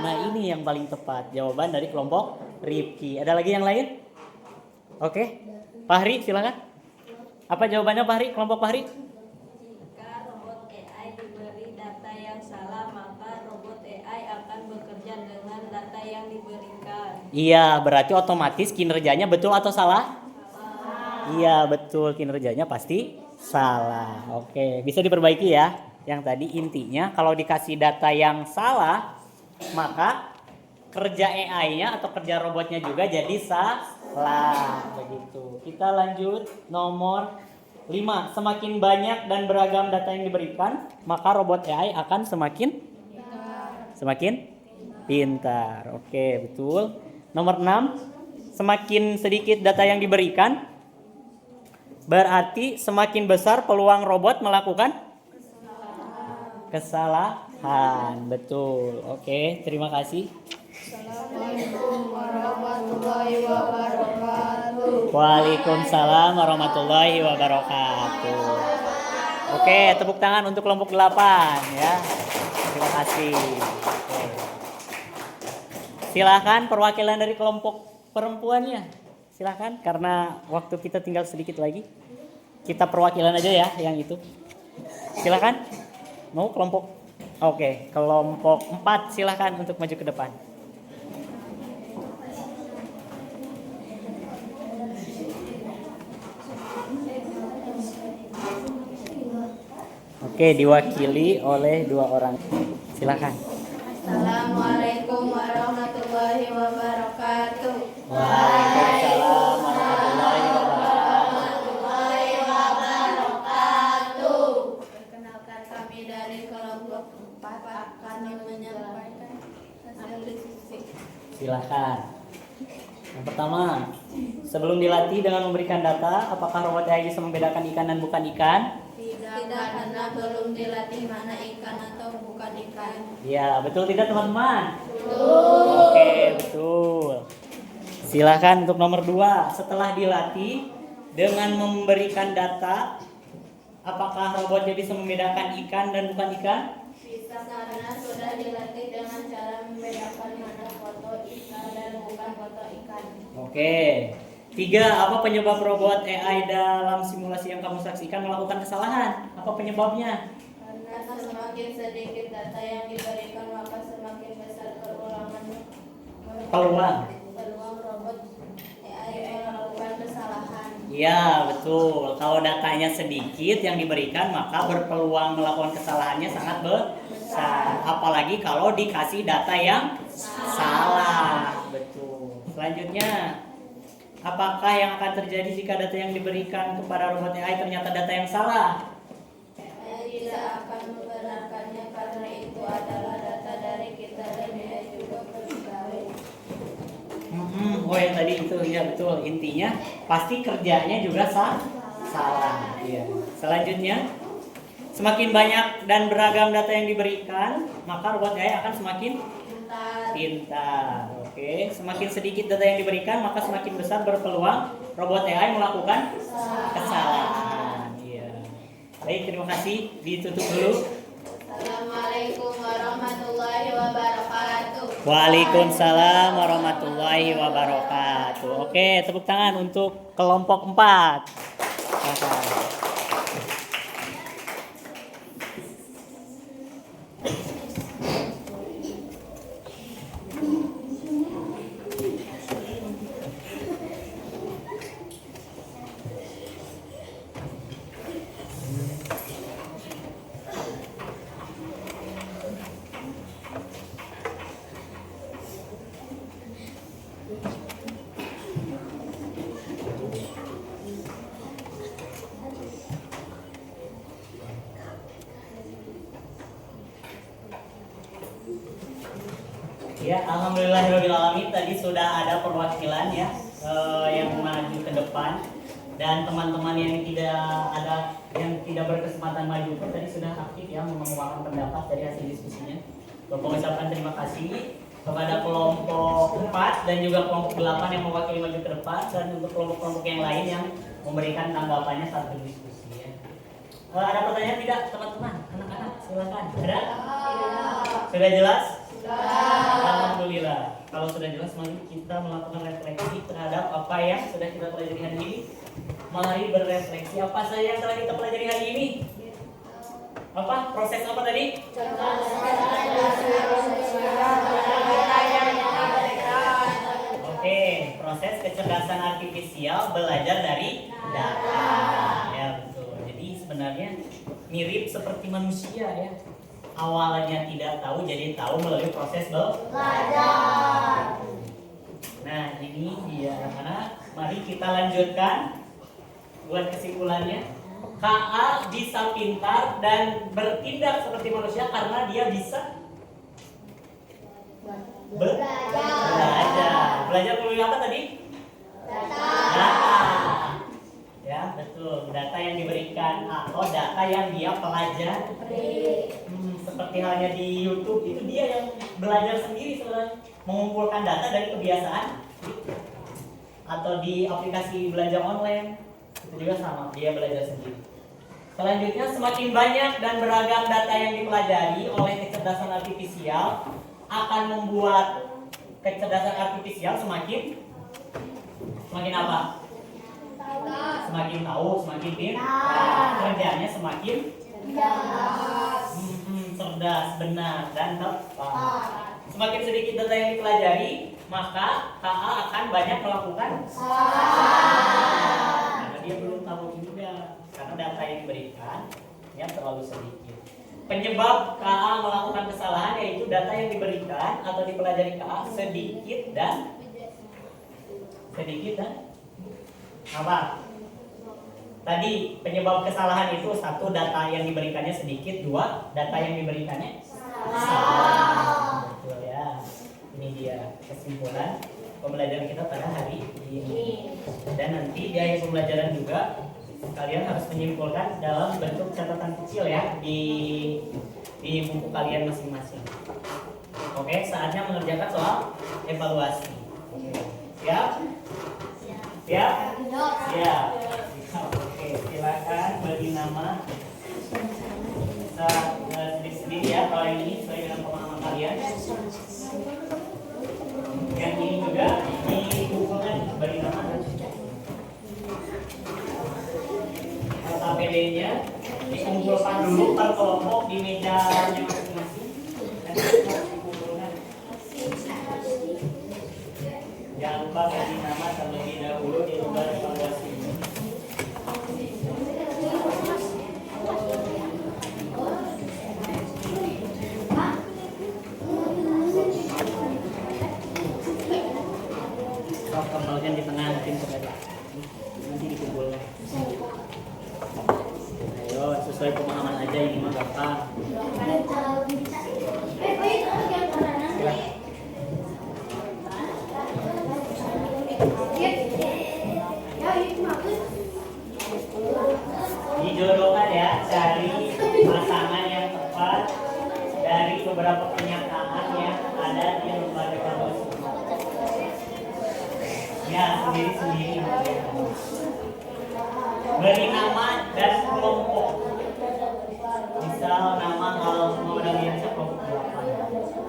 Nah ini yang paling tepat. Jawaban dari kelompok Rifki. Ada lagi yang lain? Oke, Fahri silakan. Apa jawabannya Fahri? Kelompok Fahri? Jika robot AI diberi data yang salah, maka robot AI akan bekerja dengan data yang diberikan. Iya, berarti otomatis kinerjanya betul atau salah? Iya, betul. Kinerjanya pasti salah. Oke, bisa diperbaiki ya. Yang tadi intinya kalau dikasih data yang salah, maka kerja AI-nya atau kerja robotnya juga jadi salah. Begitu. Kita lanjut nomor 5. Semakin banyak dan beragam data yang diberikan, maka robot AI akan semakin pintar. Oke, betul. Nomor 6. Semakin sedikit data yang diberikan, berarti semakin besar peluang robot melakukan kesalahan. Betul. Oke, terima kasih. Assalamualaikum warahmatullahi wabarakatuh. Waalaikumsalam warahmatullahi wabarakatuh. Oke, tepuk tangan untuk kelompok 8 ya. Terima kasih. Oke. Silahkan perwakilan dari kelompok perempuannya. Silahkan, karena waktu kita tinggal sedikit lagi. Kita perwakilan aja ya yang itu. Silahkan. Mau kelompok? Oke, kelompok 4 silahkan untuk maju ke depan. Oke, diwakili oleh 2 orang. Silakan. Assalamualaikum warahmatullahi wabarakatuh. Waalaikumsalam warahmatullahi wabarakatuh. Perkenalkan kami dari kelompok 4 akan menyampaikan hasil diskusi. Silakan. Yang pertama, sebelum dilatih dengan memberikan data, apakah robot AI bisa membedakan ikan dan bukan ikan? Tidak, karena belum dilatih mana ikan atau bukan ikan. Ya, betul tidak teman-teman? Betul. Oke, betul. Silakan untuk nomor 2. Setelah dilatih dengan memberikan data, apakah robotnya bisa membedakan ikan dan bukan ikan? Bisa, karena sudah dilatih dengan cara membedakan mana foto ikan dan bukan foto ikan. Oke. 3. Apa penyebab robot AI dalam simulasi yang kamu saksikan melakukan kesalahan? Apa penyebabnya? Karena semakin sedikit data yang diberikan, maka semakin besar Peluang. robot AI melakukan kesalahan. Iya, betul. Kalau datanya sedikit yang diberikan, maka berpeluang melakukan kesalahannya sangat besar. Apalagi kalau dikasih data yang salah. Betul. Selanjutnya, apakah yang akan terjadi jika data yang diberikan kepada robot AI ternyata data yang salah? AI tidak akan membenarkannya karena itu adalah data dari kita dan AI juga berbalik. Oh, yang tadi itu ya betul. Intinya pasti kerjanya juga salah. Iya. Selanjutnya, semakin banyak dan beragam data yang diberikan, maka robot AI akan semakin pintar. Oke, semakin sedikit data yang diberikan, maka semakin besar berpeluang robot AI melakukan kesalahan. Iya. Baik, terima kasih. Ditutup dulu. Assalamualaikum warahmatullahi wabarakatuh. Waalaikumsalam warahmatullahi wabarakatuh. Oke, tepuk tangan untuk kelompok 4. Silakan. Ya, alhamdulillahirobbilalamin, tadi sudah ada perwakilan ya yang maju ke depan, dan teman-teman yang tidak berkesempatan maju pun tadi sudah aktif ya mengemukakan pendapat dari hasil diskusinya. Bapak mengucapkan terima kasih kepada kelompok 4 dan juga kelompok 8 yang mewakili maju ke depan, dan untuk kelompok-kelompok yang lain yang memberikan tanggapannya saat berdiskusi ya. Ada pertanyaan tidak teman-teman? Anak-anak? silakan. Ada? Sudah jelas? Alhamdulillah. Kalau sudah jelas, mari kita melakukan refleksi terhadap apa yang sudah kita pelajari hari ini. Mari berefleksi apa saja yang telah kita pelajari hari ini. Apa? Proses apa tadi? Oke, proses kecerdasan artifisial belajar dari data. Ya betul. Jadi sebenarnya mirip seperti manusia ya. Awalnya tidak tahu jadi tahu melalui proses belajar. Nah ini dia anak-anak. Mari kita lanjutkan buat kesimpulannya. KA bisa pintar dan bertindak seperti manusia karena dia bisa belajar. Belajar melalui apa tadi? Data. Ya betul. Data yang diberikan atau data yang dia pelajari. Seperti halnya di YouTube itu dia yang belajar sendiri sebenarnya, mengumpulkan data dari kebiasaan. Atau di aplikasi belajar online itu juga sama, dia belajar sendiri. Selanjutnya, semakin banyak dan beragam data yang dipelajari oleh kecerdasan artifisial akan membuat kecerdasan artifisial semakin apa? Semakin tahu, semakin pintar. Kerjanya semakin cerdas, benar, dan tepat. Semakin sedikit data yang dipelajari, maka KA akan banyak melakukan karena dia belum tahu juga, karena data yang diberikan yang terlalu sedikit. Penyebab KA melakukan kesalahan yaitu data yang diberikan atau dipelajari KA sedikit dan apa? Tadi penyebab kesalahan itu satu, data yang diberikannya sedikit, dua, data yang diberikannya salah. Betul ya. Ini dia kesimpulan pembelajaran kita pada hari ini. Dan nanti di akhir pembelajaran juga kalian harus menyimpulkan dalam bentuk catatan kecil ya di buku kalian masing-masing. Oke, saatnya mengerjakan soal evaluasi. Siap? Siap? Siap. Oke, silakan bagi nama sedikit ya. Kalau yang ini sesuai dengan pemahaman kalian. Yang ini juga dikumpulkan bagi nama. APD-nya dikumpulkan dulu per kelompok di mejanya masing-masing. Dikumpulkan. Jangan lupa bagi nama terlebih dahulu di lembar evaluasi. Kembalikan di tengah tim sebagai nanti dikumpulkan. Ayo sesuai pemahaman aja, ini mah gampang. Dijodohkan ya, cari pasangan yang tepat dari beberapa pernyataan yang ada di lembar evaluasi. Ya, sendiri-sendiri. Beri nama dan kelompok. Misal nama kalau mau dari kelompok 8.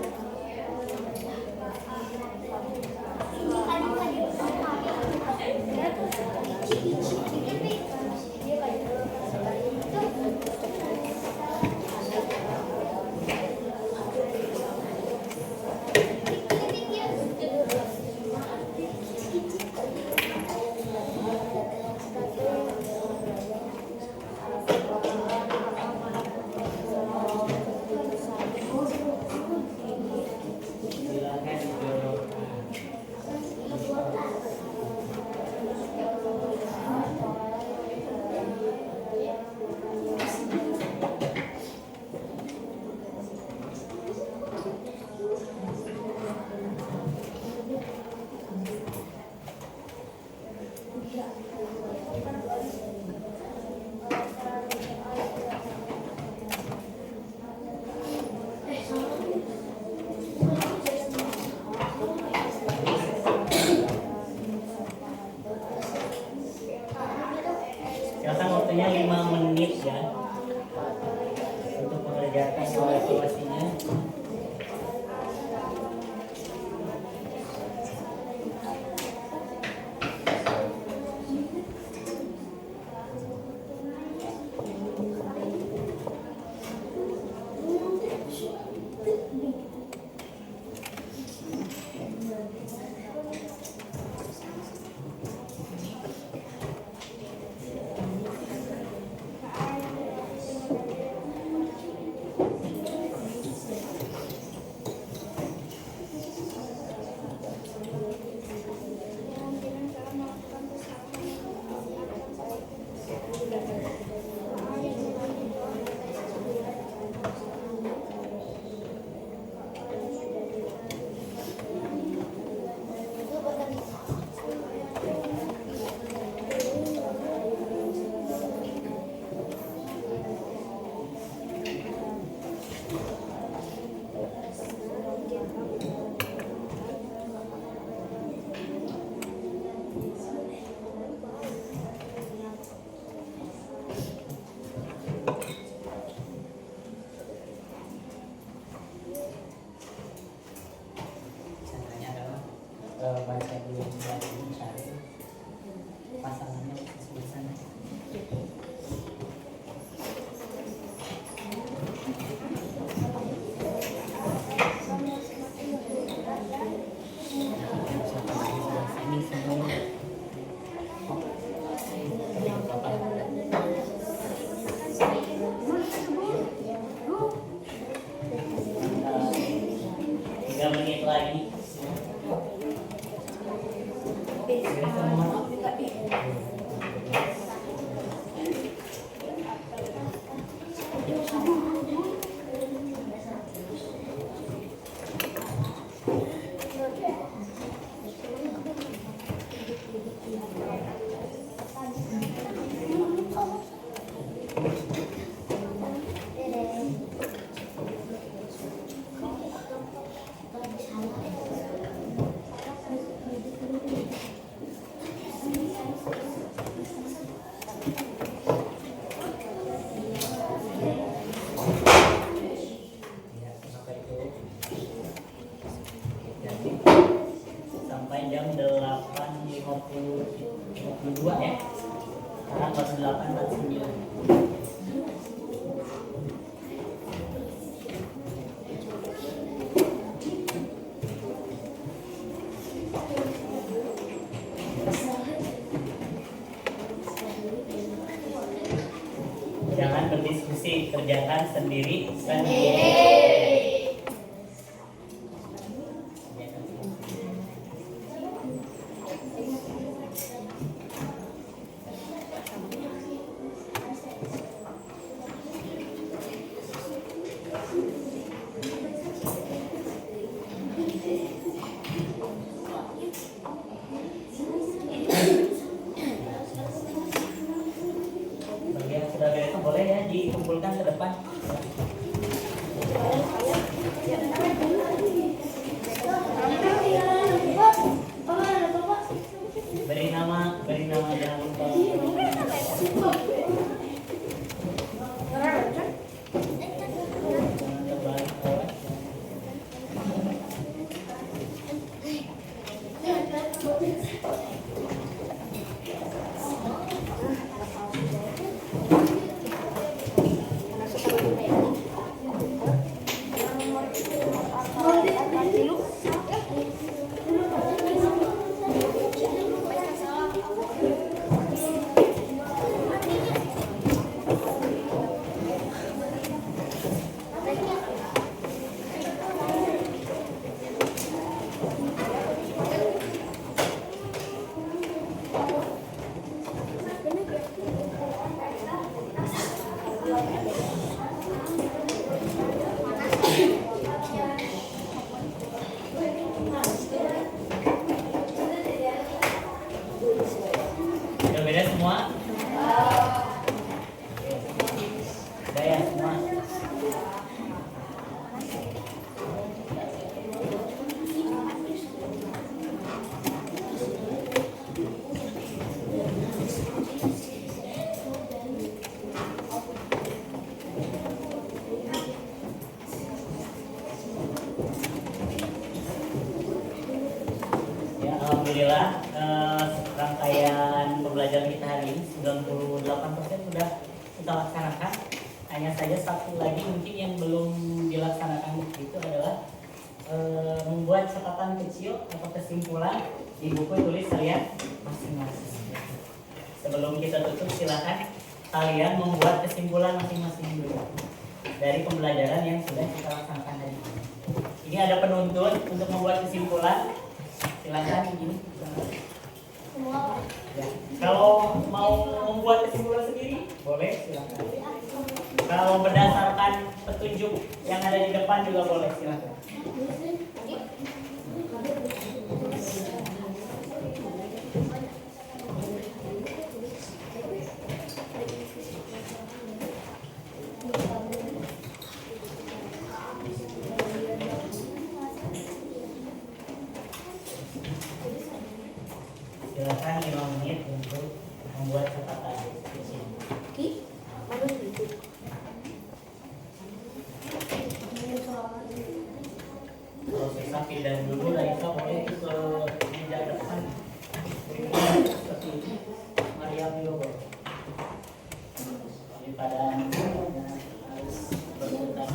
baca dulu lagi misalnya pasangannya di sana. Ini semua. Tiga menit lagi. Ya, maka itu sampai jam 8.52 ya. Sekarang baru 8.49. Jangan berdiskusi, kerjakan sendiri. Bagi yang sudah beres boleh ya dikumpulkan ke depan. Beri nama jangan lupa. Jangan terbalik. Sudah beres semua? Sudah ya semua? Ya, alhamdulillah rangkaian pembelajaran kita hari ini 98% sudah kita laksanakan. Hanya saja satu lagi mungkin yang belum dilaksanakan itu adalah membuat catatan kecil atau kesimpulan di buku tulis kalian masing-masing. Sebelum kita tutup silakan kalian membuat kesimpulan masing-masing dulu dari pembelajaran yang sudah kita laksanakan hari ini. Ini ada penuntun untuk membuat kesimpulan. Silakan ini. Ya. Kalau mau membuat kesimpulan sendiri, boleh silakan. Kalau berdasarkan petunjuk yang ada di depan juga boleh silakan. Silakan 5 menit untuk membuat catatan di sini. Kalau bisa pindah dulu, Raisa boleh ke seperti ini. Maria Wiyogo. Daripada harus berputar.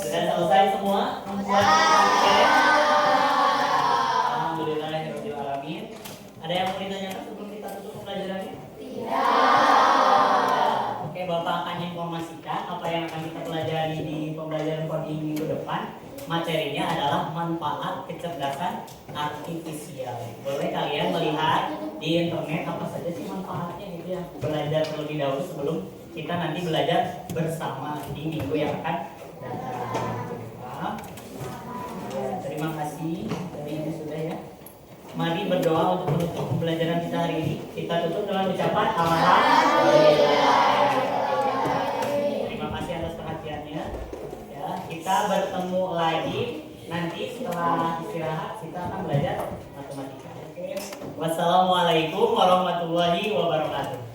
Sudah selesai semua membuat materi? Alhamdulillahirabbil alamin. Ada yang mau ditanyakan sebelum kita tutup pembelajarannya? Tidak. Oke, Bapak akan informasikan apa yang akan kita pelajari di pembelajaran coding minggu depan. materinya adalah manfaat kecerdasan artifisial. Boleh kalian melihat di internet apa saja sih manfaatnya gitu ya. Belajar terlebih dahulu sebelum kita nanti belajar bersama di minggu yang akan datang. Ya, terima kasih. Tadi ini sudah ya. Mari berdoa untuk menutup pembelajaran kita hari ini. Kita tutup dengan ucapan alhamdulillah. Terima kasih atas perhatiannya. Ya, kita bertemu lagi nanti setelah istirahat. Kita akan belajar matematika. Oke. Wassalamualaikum warahmatullahi wabarakatuh.